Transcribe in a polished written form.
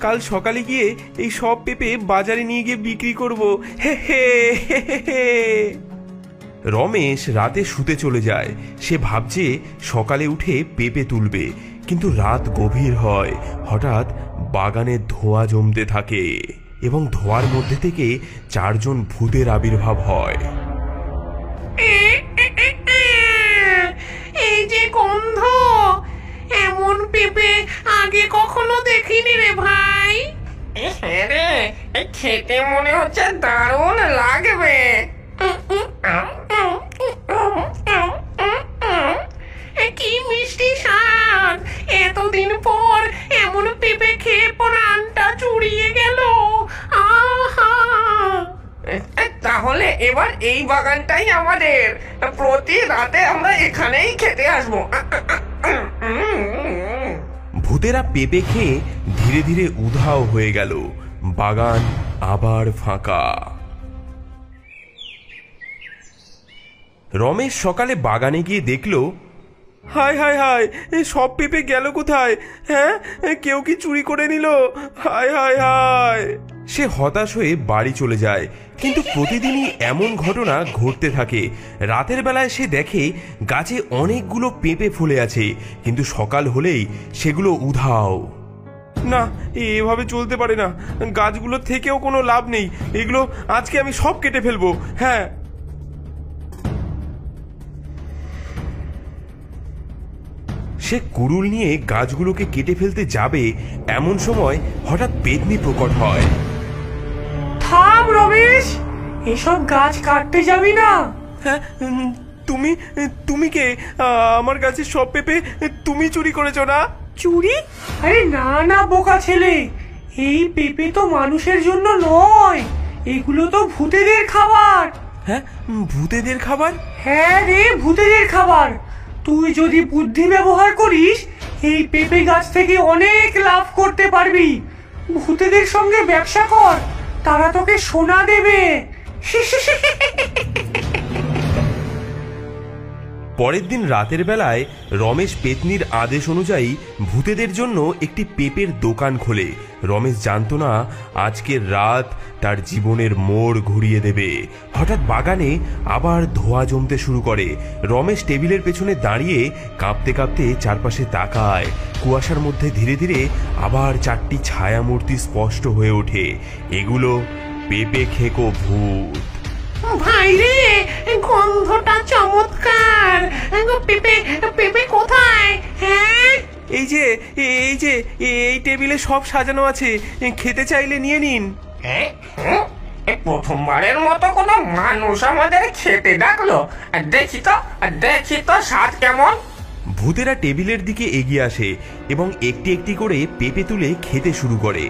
কাল সকালে গিয়ে এই সব পেঁপে বাজারে নিয়ে গিয়ে বিক্রি করব। হে হে হে হে। রমেশ রাতে শুতে চলে যায়। সে ভাবছে সকালে উঠে পেঁপে তুলবে, কিন্তু রাত গভীর হয়। হঠাৎ বাগানে ধোঁয়া জমতে থাকে এবং ধোঁয়ার মধ্যে থেকে 4 জন ভূতের আবির্ভাব হয়। এই যে গন্ধ, এমন পেঁপে আগে কখনো দেখিনি রে ভাই। হ্যাঁ রে, খেতে মনে হচ্ছে দারুণ লাগবে। কি মিষ্টি স্বাদ, এতদিন পর এমন পেঁপে খেয়ে প্রাণটা জুড়িয়ে গেল। আহা, তাহলে এবার এই বাগানটাই আমাদের, প্রতি রাতে আমরা এখানেই খেতে আসবো। ভূতেরা পেঁপে খেয়ে ধীরে ধীরে উধাও হয়ে গেল। বাগান আবার ফাঁকা। রমেশ সকালে বাগানে গিয়ে দেখলো, হায় হায় হায়, সব পেঁপে গেল কোথায়? হ্যাঁ, কেউ কি চুরি করে নিল? হায় হায় হায়। সে হতাশ হয়ে বাড়ি চলে যায়। কিন্তু প্রতিদিনই এমন ঘটনা ঘটতে থাকে। রাতের বেলায় সে দেখে গাছে অনেকগুলো পেঁপে ফুলে আছে, কিন্তু সকাল হলেই সেগুলো উধাও। না, এভাবে চলতে পারে না। গাছগুলো থেকেও কোনো লাভ নেই। এগুলো আজকে আমি সব কেটে ফেলবো। হ্যাঁ। সে কুড়ুল নিয়ে গাছগুলোকে কেটে ফেলতে যাবে, এমন সময় হঠাৎ পেতনি প্রকট হয়। থাম রমেশ, এসব গাছ কাটতে যাবি না। হ্যাঁ, তুমি তুমি কে? আমার গাছের সব পেঁপে তুমি চুরি করেছো না? চুরি? আরে না না বোকা ছেলে, এই পেঁপে তো মানুষের জন্য নয়, এগুলো তো ভূতেদের খাবার। হ্যাঁ, ভূতেদের খাবার? হ্যাঁ রে, ভূতেদের খাবার। তুই যদি বুদ্ধি ব্যবহার করিস, এই পেঁপে গাছ থেকে অনেক লাভ করতে পারবি। ভূতেদের সঙ্গে ব্যবসা কর, তারা তোকে সোনা দেবে। পরের দিন রাতের বেলায় রমেশ পেতনির আদেশ অনুযায়ী ভূতেদের জন্য একটি পেঁপের দোকান খোলে। রমেশ জানতো না আজকের রাত তার জীবনের মোড় ঘুরিয়ে দেবে। হঠাৎ বাগানে আবার ধোঁয়া জমতে শুরু করে। রমেশ টেবিলের পেছনে দাঁড়িয়ে কাঁপতে কাঁপতে চারপাশে তাকায়। কুয়াশার মধ্যে ধীরে ধীরে আবার 4টি ছায়ামূর্তি স্পষ্ট হয়ে ওঠে। এগুলো পেঁপে খেকো ভূত। ভাই রে, গন্ধটা চমৎকার। পেঁপে পেঁপে কোথায়? হ্যাঁ, এই যে এই টেবিলে সব সাজানো আছে, খেতে চাইলে নিয়ে নিন। প্রথমবারের মতো কোনো মানুষ আমাদের খেতে ডাকলো। দেখি তো স্বাদ কেমন। ভূতেরা টেবিলের দিকে এগিয়ে আসে এবং একটি একটি করে পেঁপে তুলে খেতে শুরু করে।